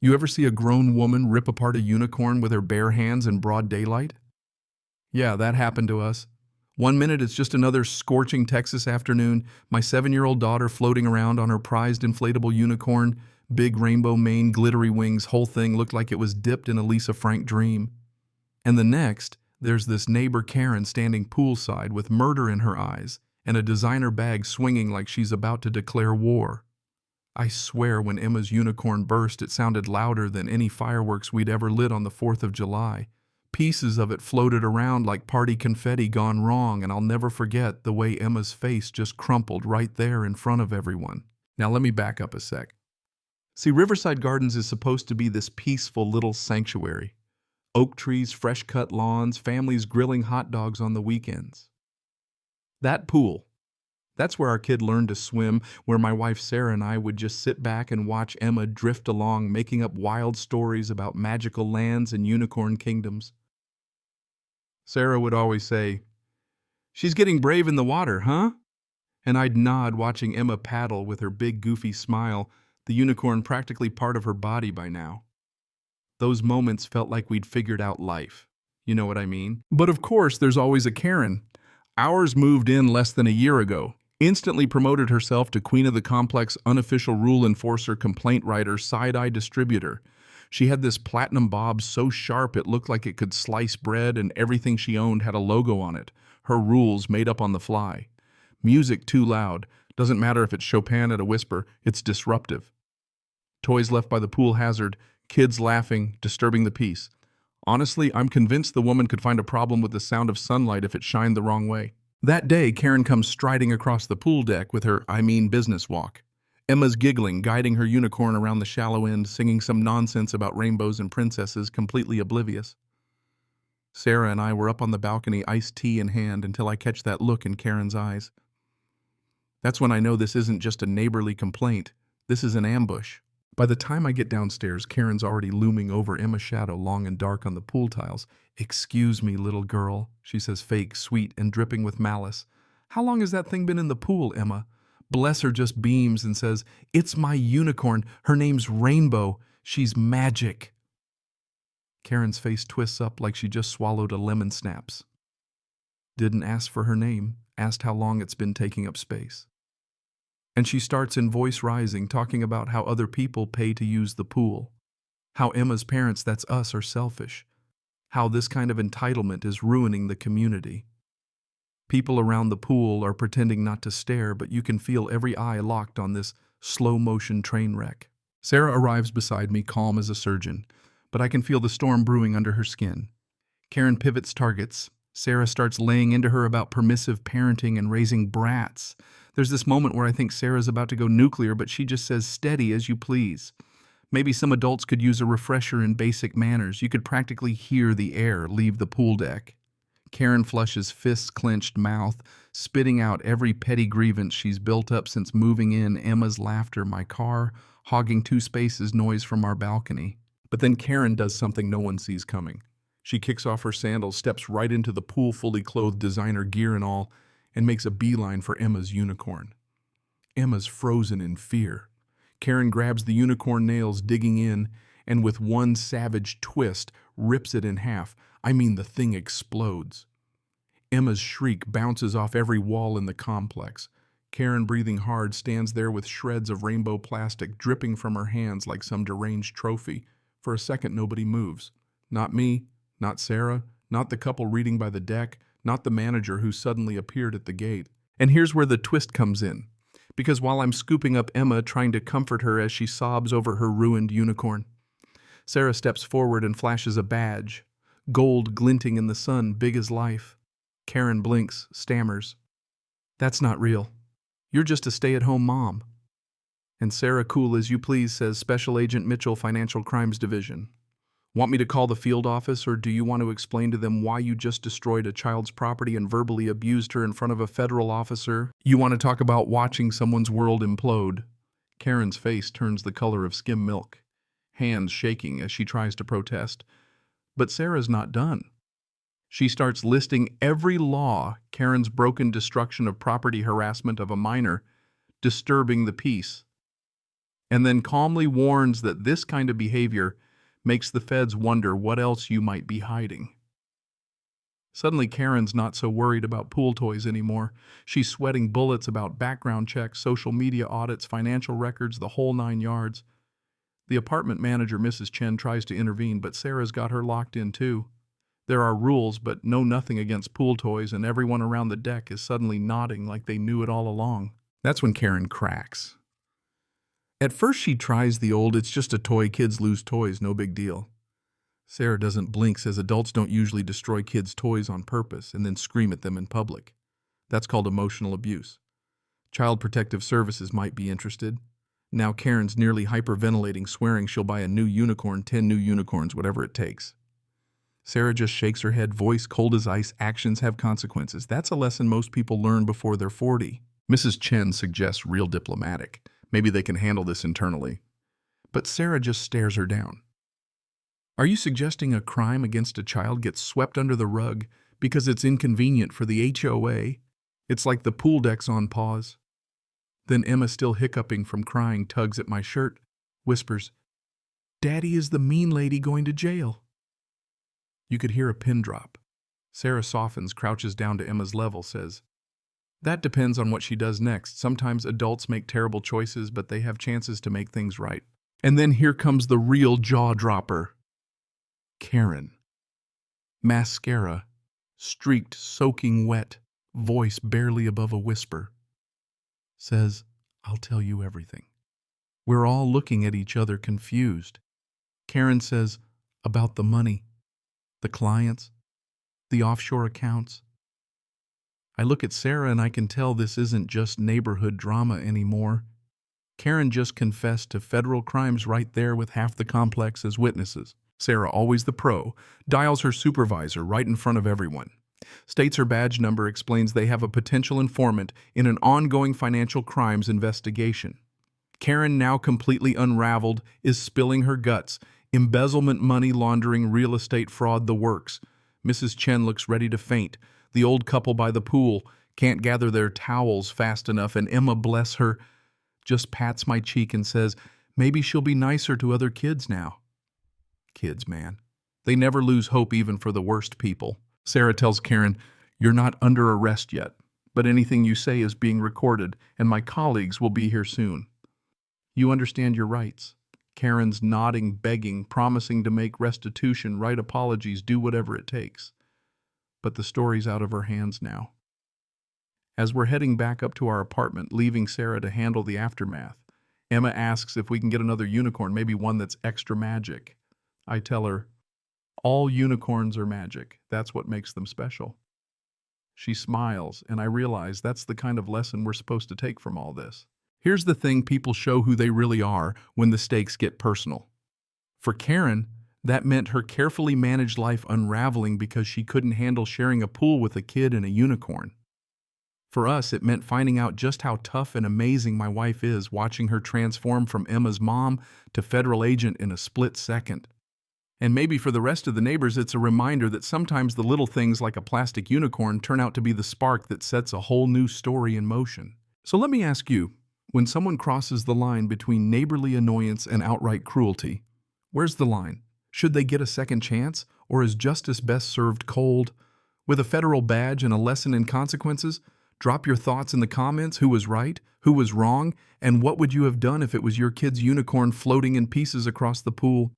You ever see a grown woman rip apart a unicorn with her bare hands in broad daylight? Yeah, that happened to us. One minute it's just another scorching Texas afternoon, my 7-year-old daughter floating around on her prized inflatable unicorn, big rainbow mane, glittery wings, whole thing looked like it was dipped in a Lisa Frank dream. And the next, there's this neighbor Karen standing poolside with murder in her eyes and a designer bag swinging like she's about to declare war. I swear when Emma's unicorn burst, it sounded louder than any fireworks we'd ever lit on the 4th of July. Pieces of it floated around like party confetti gone wrong, and I'll never forget the way Emma's face just crumpled right there in front of everyone. Now let me back up a sec. See, Riverside Gardens is supposed to be this peaceful little sanctuary. Oak trees, fresh-cut lawns, families grilling hot dogs on the weekends. That pool, that's where our kid learned to swim, where my wife Sarah and I would just sit back and watch Emma drift along, making up wild stories about magical lands and unicorn kingdoms. Sarah would always say, "She's getting brave in the water, huh?" And I'd nod, watching Emma paddle with her big goofy smile, the unicorn practically part of her body by now. Those moments felt like we'd figured out life. You know what I mean? But of course, there's always a Karen. Ours moved in less than a year ago, instantly promoted herself to Queen of the Complex, unofficial rule enforcer, complaint writer, side-eye distributor. She had this platinum bob so sharp it looked like it could slice bread, and everything she owned had a logo on it. Her rules made up on the fly. Music too loud. Doesn't matter if it's Chopin at a whisper, it's disruptive. Toys left by the pool hazard, kids laughing, disturbing the peace. Honestly, I'm convinced the woman could find a problem with the sound of sunlight if it shined the wrong way. That day, Karen comes striding across the pool deck with her business walk. Emma's giggling, guiding her unicorn around the shallow end, singing some nonsense about rainbows and princesses, completely oblivious. Sarah and I were up on the balcony, iced tea in hand, until I catch that look in Karen's eyes. That's when I know this isn't just a neighborly complaint. This is an ambush. By the time I get downstairs, Karen's already looming over Emma's shadow, long and dark on the pool tiles. "Excuse me, little girl," she says, fake, sweet, and dripping with malice. "How long has that thing been in the pool, Emma?" Blesser just beams and says, "It's my unicorn. Her name's Rainbow. She's magic." Karen's face twists up like she just swallowed a lemon snaps. Didn't ask for her name, asked how long it's been taking up space. And she starts in voice rising, talking about how other people pay to use the pool. How Emma's parents, that's us, are selfish. How this kind of entitlement is ruining the community. People around the pool are pretending not to stare, but you can feel every eye locked on this slow-motion train wreck. Sarah arrives beside me, calm as a surgeon, but I can feel the storm brewing under her skin. Karen pivots targets. Sarah starts laying into her about permissive parenting and raising brats. There's this moment where I think Sarah's about to go nuclear, but she just says, "Steady as you please." Maybe some adults could use a refresher in basic manners. You could practically hear the air leave the pool deck. Karen flushes fists clenched mouth, spitting out every petty grievance she's built up since moving in. Emma's laughter, my car, hogging 2 spaces, noise from our balcony. But then Karen does something no one sees coming. She kicks off her sandals, steps right into the pool, fully clothed, designer gear and all, and makes a beeline for Emma's unicorn. Emma's frozen in fear. Karen grabs the unicorn nails, digging in, and with one savage twist, rips it in half. The thing explodes. Emma's shriek bounces off every wall in the complex. Karen, breathing hard, stands there with shreds of rainbow plastic dripping from her hands like some deranged trophy. For a second, nobody moves. Not me, not Sarah, not the couple reading by the deck, not the manager who suddenly appeared at the gate. And here's where the twist comes in. Because while I'm scooping up Emma, trying to comfort her as she sobs over her ruined unicorn, Sarah steps forward and flashes a badge. Gold glinting in the sun, big as life. Karen blinks, stammers. "That's not real. You're just a stay-at-home mom." And Sarah, cool as you please, says, "Special Agent Mitchell, Financial Crimes Division. Want me to call the field office, or do you want to explain to them why you just destroyed a child's property and verbally abused her in front of a federal officer? You want to talk about watching someone's world implode?" Karen's face turns the color of skim milk, hands shaking as she tries to protest. But Sarah's not done. She starts listing every law: Karen's broken, destruction of property, harassment of a minor, disturbing the peace. and then calmly warns that this kind of behavior makes the feds wonder what else you might be hiding. Suddenly, Karen's not so worried about pool toys anymore. She's sweating bullets about background checks, social media audits, financial records, the whole 9 yards. The apartment manager, Mrs. Chen, tries to intervene, but Sarah's got her locked in too. There are rules, but no nothing against pool toys, and everyone around the deck is suddenly nodding like they knew it all along. That's when Karen cracks. At first she tries the old, it's just a toy, kids lose toys, no big deal. Sarah doesn't blink, says adults don't usually destroy kids' toys on purpose and then scream at them in public. That's called emotional abuse. Child Protective Services might be interested. Now Karen's nearly hyperventilating, swearing she'll buy a new unicorn, 10 new unicorns, whatever it takes. Sarah just shakes her head, voice cold as ice, actions have consequences. That's a lesson most people learn before they're 40. Mrs. Chen suggests real diplomatic. Maybe they can handle this internally. But Sarah just stares her down. Are you suggesting a crime against a child gets swept under the rug because it's inconvenient for the HOA? It's like the pool deck's on pause. Then Emma, still hiccuping from crying, tugs at my shirt, whispers, "Daddy is the mean lady going to jail." You could hear a pin drop. Sarah softens, crouches down to Emma's level, says, "That depends on what she does next. Sometimes adults make terrible choices, but they have chances to make things right." And then here comes the real jaw-dropper. Karen. Mascara, streaked, soaking wet, voice barely above a whisper, says, "I'll tell you everything." We're all looking at each other confused. Karen says, "About the money, the clients, the offshore accounts." I look at Sarah and I can tell this isn't just neighborhood drama anymore. Karen just confessed to federal crimes right there with half the complex as witnesses. Sarah, always the pro, dials her supervisor right in front of everyone. States her badge number, explains they have a potential informant in an ongoing financial crimes investigation. Karen, now completely unraveled, is spilling her guts. Embezzlement, money laundering, real estate fraud, the works. Mrs. Chen looks ready to faint. The old couple by the pool can't gather their towels fast enough, and Emma, bless her, just pats my cheek and says, "Maybe she'll be nicer to other kids now." Kids, man. They never lose hope even for the worst people. Sarah tells Karen, "You're not under arrest yet, but anything you say is being recorded, and my colleagues will be here soon. You understand your rights." Karen's nodding, begging, promising to make restitution, write apologies, do whatever it takes. But the story's out of her hands now. As we're heading back up to our apartment, leaving Sarah to handle the aftermath, Emma asks if we can get another unicorn, maybe one that's extra magic. I tell her, all unicorns are magic. That's what makes them special. She smiles, and I realize that's the kind of lesson we're supposed to take from all this. Here's the thing, people show who they really are when the stakes get personal. For Karen, that meant her carefully managed life unraveling because she couldn't handle sharing a pool with a kid and a unicorn. For us, it meant finding out just how tough and amazing my wife is, watching her transform from Emma's mom to federal agent in a split second. And maybe for the rest of the neighbors, it's a reminder that sometimes the little things like a plastic unicorn turn out to be the spark that sets a whole new story in motion. So let me ask you, when someone crosses the line between neighborly annoyance and outright cruelty, where's the line? Should they get a second chance, or is justice best served cold? With a federal badge and a lesson in consequences? Drop your thoughts in the comments. Who was right? Who was wrong? And what would you have done if it was your kid's unicorn floating in pieces across the pool?